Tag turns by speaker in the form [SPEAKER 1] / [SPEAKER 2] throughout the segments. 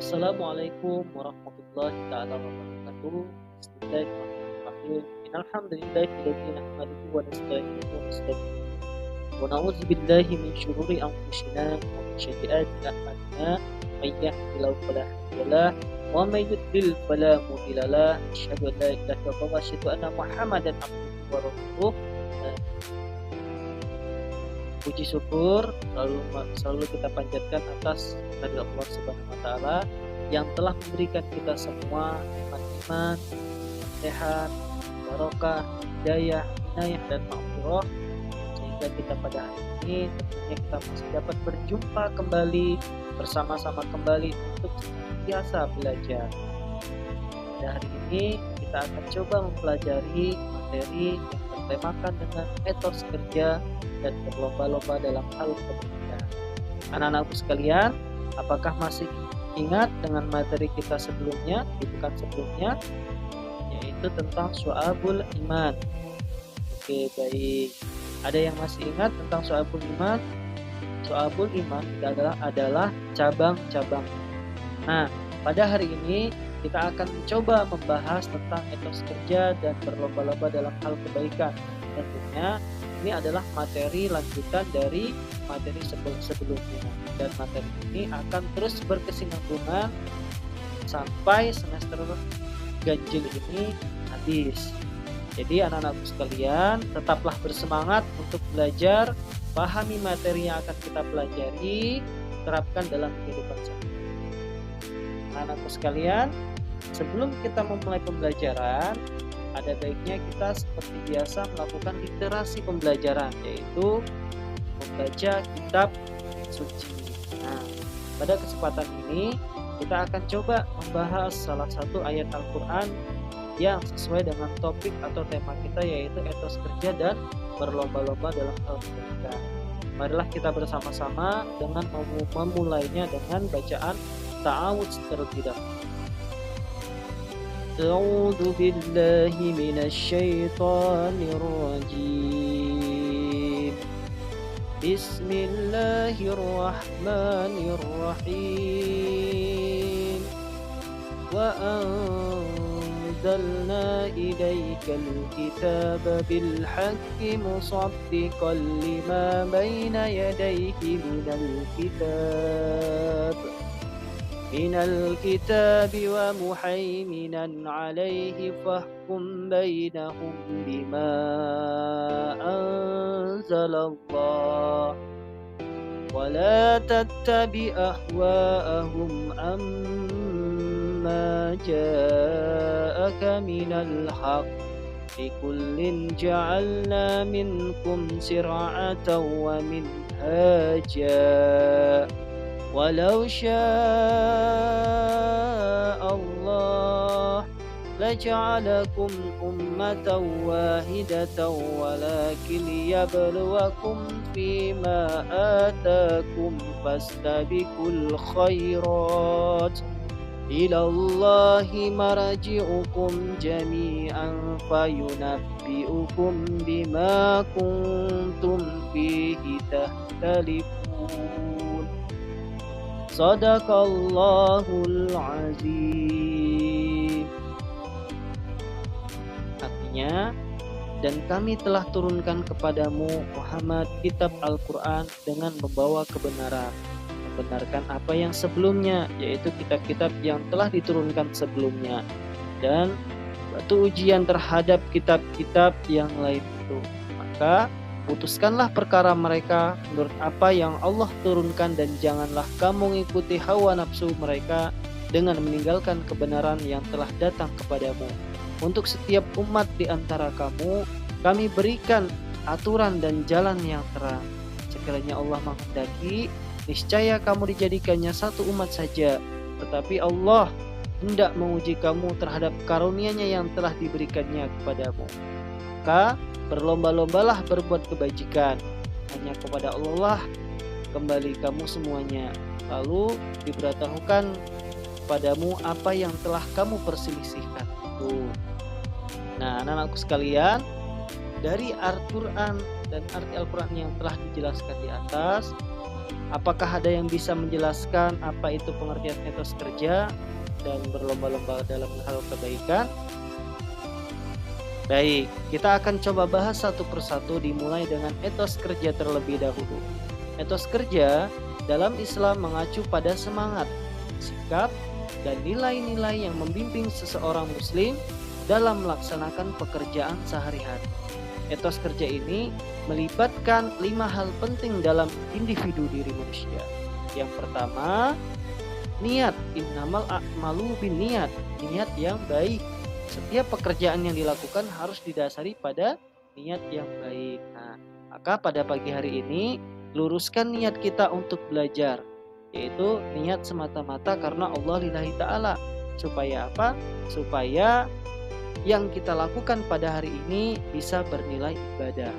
[SPEAKER 1] Assalamualaikum warahmatullahi taala wabarakatuh. Bismillahirrahmanirrahim. Innalhamdulillahilladzi nahmaduhu wa nasta'inuhu wa nastaghfiruh wa na'udzu billahi min syururi anfusina wa min sayyiati a'malina. May yahdihillahu fala mudhillalah wa may yudlil fala mudhillalah. Asyhadu an la ilaha illallah wa asyhadu anna Muhammadan abduhu wa rasuluh. Puji syukur selalu kita panjatkan atas dari Allah Subhanahu wa taala yang telah memberikan kita semua iman, sehat, barokah, hidayah, inayah dan maghfirah sehingga kita pada hari ini tentunya kita masih dapat berjumpa kembali bersama-sama kembali untuk senantiasa belajar. Pada hari ini kita akan coba mempelajari materi yang bertemakan dengan etos kerja dan berlomba-lomba dalam hal kebaikan. Anak-anakku sekalian, apakah masih ingat dengan materi kita sebelumnya, bukan sebelumnya, yaitu tentang syu'abul iman. Oke, baik. Ada yang masih ingat tentang syu'abul iman? Syu'abul iman adalah cabang-cabang. Nah, pada hari ini kita akan mencoba membahas tentang etos kerja dan berlomba-lomba dalam hal kebaikan. Tentunya ini adalah materi lanjutan dari materi sebelumnya, dan materi ini akan terus berkesinambungan sampai semester ganjil ini habis. Jadi anak-anakku sekalian, tetaplah bersemangat untuk belajar, pahami materi yang akan kita pelajari, terapkan dalam kehidupan sehari-hari. Anak-anakku sekalian, sebelum kita memulai pembelajaran, ada baiknya kita seperti biasa melakukan literasi pembelajaran, yaitu membaca kitab suci. Nah, pada kesempatan ini kita akan coba membahas salah satu ayat Al-Quran yang sesuai dengan topik atau tema kita, yaitu etos kerja dan berlomba-lomba dalam hal kebaikan. Marilah kita bersama-sama dengan memulainya dengan bacaan ta'awudz terlebih dahulu. أعوذ بالله من الشيطان الرجيم بسم الله الرحمن الرحيم وأنزلنا إليك الكتاب بالحق مصدقا لما بين يديه من الكتاب ومحيمنا عليه فاحكم بينهم بما أنزل الله ولا تتبع أهواءهم عما جاءك من الحق لكل جعلنا منكم شرعة ومنهاجا ولو شاء الله لجعلكم أمة واحدة ولكن ليبلوكم فيما آتاكم فاستبقوا الخيرات إلى الله مرجعكم جميعا فينبئكم بما كنتم فيه تختلفون. Sadaqallahul azim. Artinya, dan kami telah turunkan kepadamu Muhammad kitab Al-Quran dengan membawa kebenaran, membenarkan apa yang sebelumnya, yaitu kitab-kitab yang telah diturunkan sebelumnya, dan batu ujian terhadap kitab-kitab yang lain itu. Maka putuskanlah perkara mereka menurut apa yang Allah turunkan, dan janganlah kamu mengikuti hawa nafsu mereka dengan meninggalkan kebenaran yang telah datang kepadamu. Untuk setiap umat di antara kamu, kami berikan aturan dan jalan yang terang. Sekiranya Allah menghendaki, niscaya kamu dijadikannya satu umat saja, tetapi Allah hendak menguji kamu terhadap karunia-Nya yang telah diberikannya kepadamu. Maka berlomba-lombalah berbuat kebajikan, hanya kepada Allah kembali kamu semuanya. Lalu diberitahukan padamu apa yang telah kamu perselisihkan. Nah, anak-anakku sekalian, dari Al-Quran dan arti Al-Quran yang telah dijelaskan di atas, Apakah ada yang bisa menjelaskan apa itu pengertian etos kerja dan berlomba-lomba dalam hal kebaikan? Baik, kita akan coba bahas satu persatu dimulai dengan etos kerja terlebih dahulu. Etos kerja dalam Islam mengacu pada semangat, sikap, dan nilai-nilai yang membimbing seseorang muslim dalam melaksanakan pekerjaan sehari-hari. Etos kerja ini melibatkan 5 hal penting dalam individu diri manusia. Yang pertama, niat. Innamal a'malu binniyat, niat yang baik. Setiap pekerjaan yang dilakukan harus didasari pada niat yang baik. Nah, maka pada pagi hari ini luruskan niat kita untuk belajar, yaitu niat semata-mata karena Allah lillahi ta'ala. Supaya apa? Supaya yang kita lakukan pada hari ini bisa bernilai ibadah.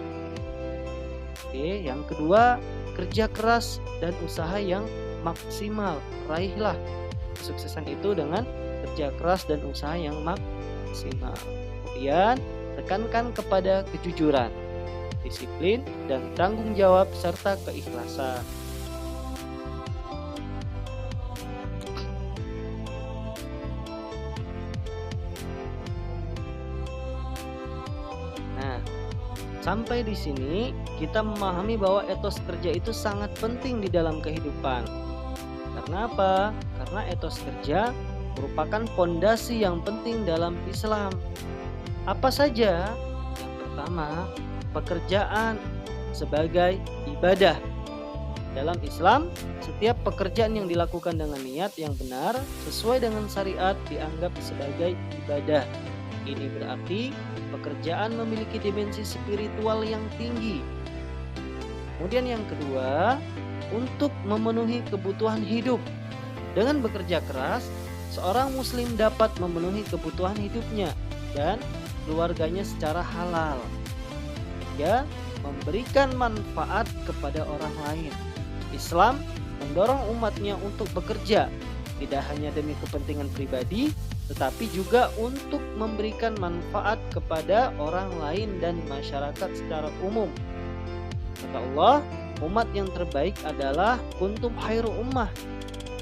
[SPEAKER 1] Oke, yang kedua, kerja keras dan usaha yang maksimal. Raihlah kesuksesan itu dengan kerja keras dan usaha yang maksimal. Kemudian, tekankan kepada kejujuran, disiplin, dan tanggung jawab serta keikhlasan. Nah, sampai di sini kita memahami bahwa etos kerja itu sangat penting di dalam kehidupan. Karena apa? Karena etos kerja merupakan fondasi yang penting dalam Islam. Apa saja? Yang pertama, pekerjaan sebagai ibadah. Dalam Islam, setiap pekerjaan yang dilakukan dengan niat yang benar sesuai dengan syariat dianggap sebagai ibadah. Ini berarti pekerjaan memiliki dimensi spiritual yang tinggi. Kemudian yang kedua, untuk memenuhi kebutuhan hidup. Dengan bekerja keras, seorang muslim dapat memenuhi kebutuhan hidupnya dan keluarganya secara halal. Ketiga, memberikan manfaat kepada orang lain. Islam mendorong umatnya untuk bekerja, tidak hanya demi kepentingan pribadi, tetapi juga untuk memberikan manfaat kepada orang lain dan masyarakat secara umum. Kata Allah, umat yang terbaik adalah kuntum khairu ummah.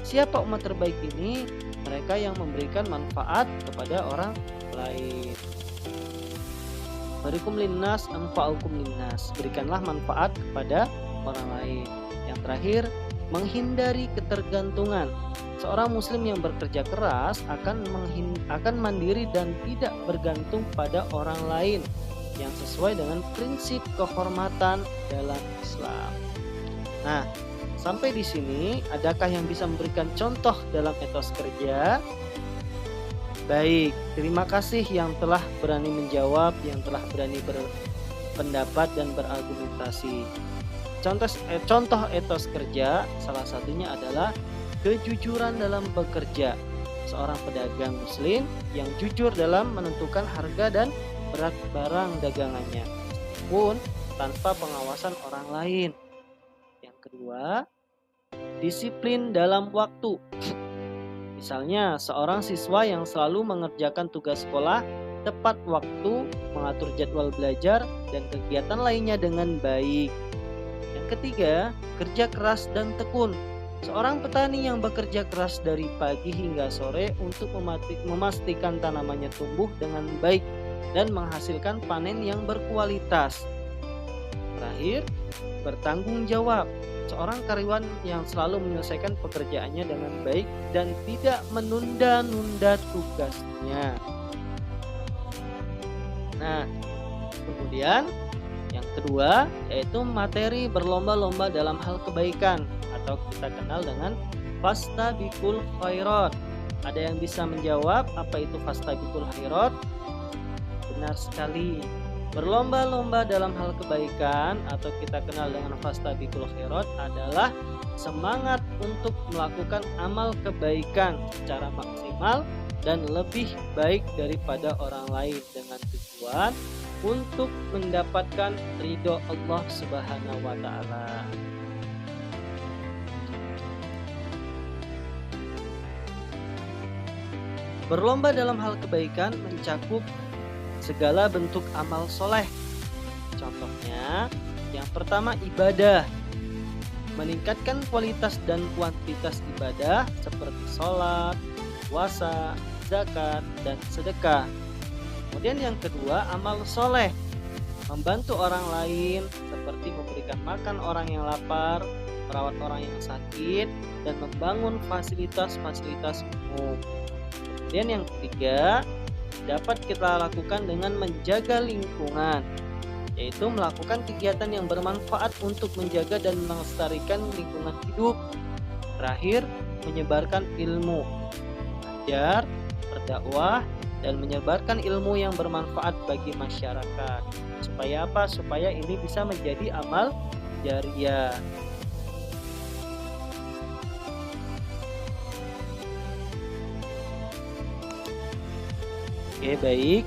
[SPEAKER 1] Siapa umat terbaik ini? Mereka yang memberikan manfaat kepada orang lain. Barikum linnas anfa'ukum linnas. Berikanlah manfaat kepada orang lain. Yang terakhir, menghindari ketergantungan. Seorang muslim yang bekerja keras akan mandiri dan tidak bergantung pada orang lain, yang sesuai dengan prinsip kehormatan dalam Islam. Nah, sampai di sini adakah yang bisa memberikan contoh dalam etos kerja? Baik, terima kasih yang telah berani menjawab, yang telah berani berpendapat dan berargumentasi. Contoh etos kerja salah satunya adalah kejujuran dalam bekerja. Seorang pedagang muslim yang jujur dalam menentukan harga dan berat barang dagangannya, pun tanpa pengawasan orang lain. Yang kedua, disiplin dalam waktu. Misalnya, seorang siswa yang selalu mengerjakan tugas sekolah tepat waktu, mengatur jadwal belajar dan kegiatan lainnya dengan baik. Yang ketiga, kerja keras dan tekun. Seorang petani yang bekerja keras dari pagi hingga sore untuk memastikan tanamannya tumbuh dengan baik dan menghasilkan panen yang berkualitas. Terakhir, bertanggung jawab. Seorang karyawan yang selalu menyelesaikan pekerjaannya dengan baik dan tidak menunda-nunda tugasnya. Nah, kemudian yang kedua yaitu materi berlomba-lomba dalam hal kebaikan, atau kita kenal dengan fastabiqul khairat. Ada yang bisa menjawab apa itu fastabiqul khairat? Benar sekali. Berlomba-lomba dalam hal kebaikan atau kita kenal dengan fastabiqul khairat adalah semangat untuk melakukan amal kebaikan secara maksimal dan lebih baik daripada orang lain dengan tujuan untuk mendapatkan ridho Allah Subhanahu wa taala. Berlomba dalam hal kebaikan mencakup segala bentuk amal soleh. Contohnya, yang pertama ibadah. meningkatkan kualitas dan kuantitas ibadah seperti sholat, puasa, zakat, dan sedekah. Kemudian yang kedua, amal soleh, membantu orang lain seperti memberikan makan orang yang lapar, merawat orang yang sakit, dan membangun fasilitas-fasilitas umum. Kemudian yang ketiga, dapat kita lakukan dengan menjaga lingkungan, yaitu melakukan kegiatan yang bermanfaat untuk menjaga dan melestarikan lingkungan hidup. Terakhir, menyebarkan ilmu, belajar, berdakwah, dan menyebarkan ilmu yang bermanfaat bagi masyarakat. Supaya apa? Supaya ini bisa menjadi amal jariah. Oke, baik.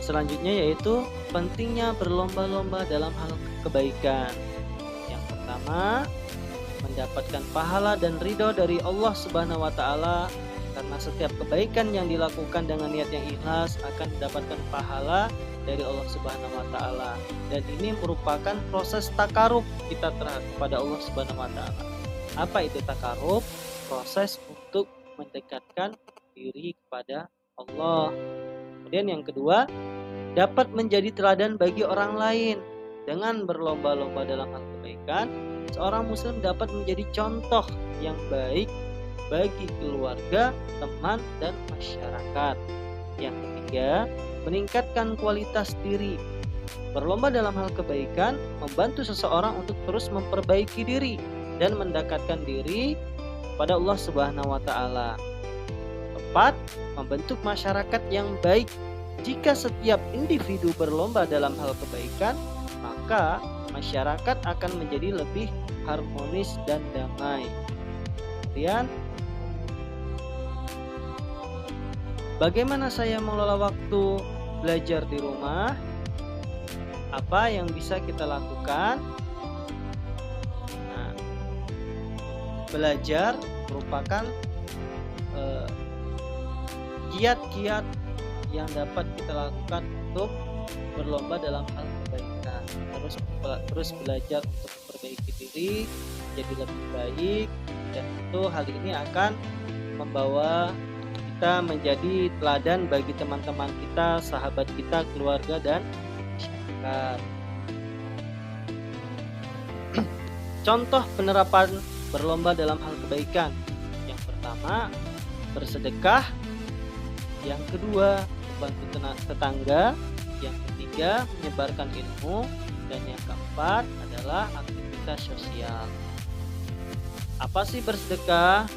[SPEAKER 1] Selanjutnya yaitu pentingnya berlomba-lomba dalam hal kebaikan. Yang pertama, mendapatkan pahala dan ridho dari Allah Subhanahu wa taala, karena setiap kebaikan yang dilakukan dengan niat yang ikhlas akan mendapatkan pahala dari Allah Subhanahu wa taala. Dan ini merupakan proses takarub kita kepada Allah Subhanahu wa taala. Apa itu takarub? Proses untuk mendekatkan diri kepada Allah. Kemudian yang kedua, dapat menjadi teladan bagi orang lain. Dengan berlomba-lomba dalam hal kebaikan, seorang muslim dapat menjadi contoh yang baik bagi keluarga, teman, dan masyarakat. Yang ketiga, meningkatkan kualitas diri. Berlomba dalam hal kebaikan membantu seseorang untuk terus memperbaiki diri dan mendekatkan diri pada Allah Subhanahu wa taala. Keempat, membentuk masyarakat yang baik. Jika setiap individu berlomba dalam hal kebaikan, maka masyarakat akan menjadi lebih harmonis dan damai. Kemudian, bagaimana saya mengelola waktu belajar di rumah? Apa yang bisa kita lakukan? Nah, belajar merupakan kiat-kiat yang dapat kita lakukan untuk berlomba dalam hal kebaikan. Terus belajar untuk memperbaiki diri jadi lebih baik, dan itu hal ini akan membawa kita menjadi teladan bagi teman-teman kita, sahabat kita, keluarga, dan masyarakat. Contoh penerapan berlomba dalam hal kebaikan. Yang pertama, bersedekah. Yang kedua, membantu tetangga. Yang ketiga, menyebarkan ilmu. Dan yang keempat adalah aktivitas sosial. Apa sih bersedekah?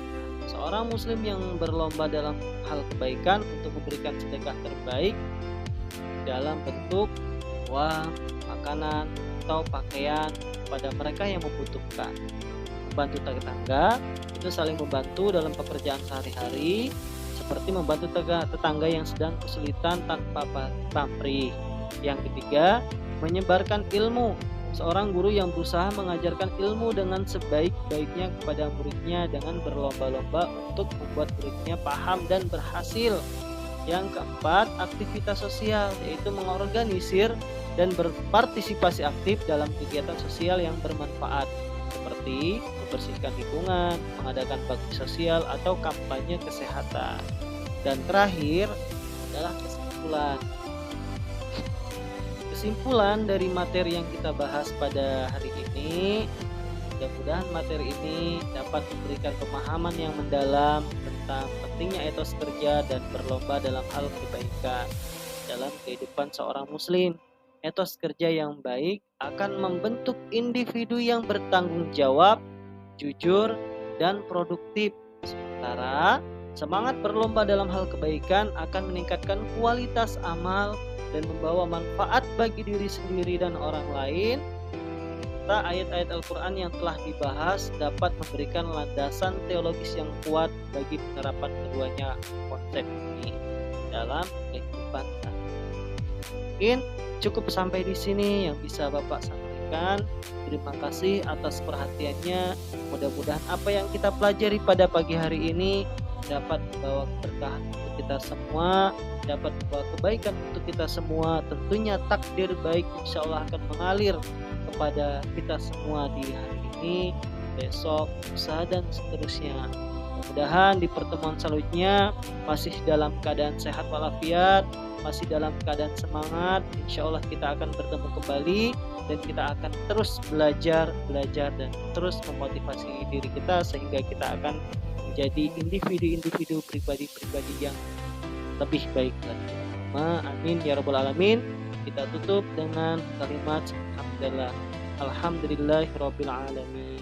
[SPEAKER 1] Seorang muslim yang berlomba dalam hal kebaikan untuk memberikan sedekah terbaik dalam bentuk uang, makanan, atau pakaian pada mereka yang membutuhkan. Membantu tetangga itu saling membantu dalam pekerjaan sehari-hari, seperti membantu tetangga yang sedang kesulitan tanpa pamrih. Yang ketiga, menyebarkan ilmu. Seorang guru yang berusaha mengajarkan ilmu dengan sebaik-baiknya kepada muridnya dengan berlomba-lomba untuk membuat muridnya paham dan berhasil. Yang keempat, aktivitas sosial, yaitu mengorganisir dan berpartisipasi aktif dalam kegiatan sosial yang bermanfaat, seperti membersihkan lingkungan, mengadakan bakti sosial, atau kampanye kesehatan. Dan terakhir adalah kesimpulan. Kesimpulan dari materi yang kita bahas pada hari ini, mudah-mudahan materi ini dapat memberikan pemahaman yang mendalam tentang pentingnya etos kerja dan berlomba dalam hal kebaikan dalam kehidupan seorang muslim. Etos kerja yang baik akan membentuk individu yang bertanggung jawab, jujur, dan produktif. Sementara semangat berlomba dalam hal kebaikan akan meningkatkan kualitas amal dan membawa manfaat bagi diri sendiri dan orang lain. Serta ayat-ayat Al-Quran yang telah dibahas dapat memberikan landasan teologis yang kuat bagi penerapan keduanya konsep ini dalam kehidupan. Mungkin cukup sampai di sini yang bisa Bapak sampaikan. Terima kasih atas perhatiannya. Mudah-mudahan apa yang kita pelajari pada pagi hari ini dapat membawa keberkahan untuk kita semua, dapat membawa kebaikan untuk kita semua. Tentunya takdir baik insya Allah akan mengalir kepada kita semua di hari ini. ini, besok, lusa, dan seterusnya. Mudah-mudahan di pertemuan selanjutnya masih dalam keadaan sehat walafiat, masih dalam keadaan semangat. Insya Allah kita akan bertemu kembali dan kita akan terus belajar dan terus memotivasi diri kita sehingga kita akan menjadi individu-individu pribadi-pribadi yang lebih baik lagi. Amin ya rabbal alamin. Kita tutup dengan kalimat alhamdulillah. Alhamdulillahirabbil alamin.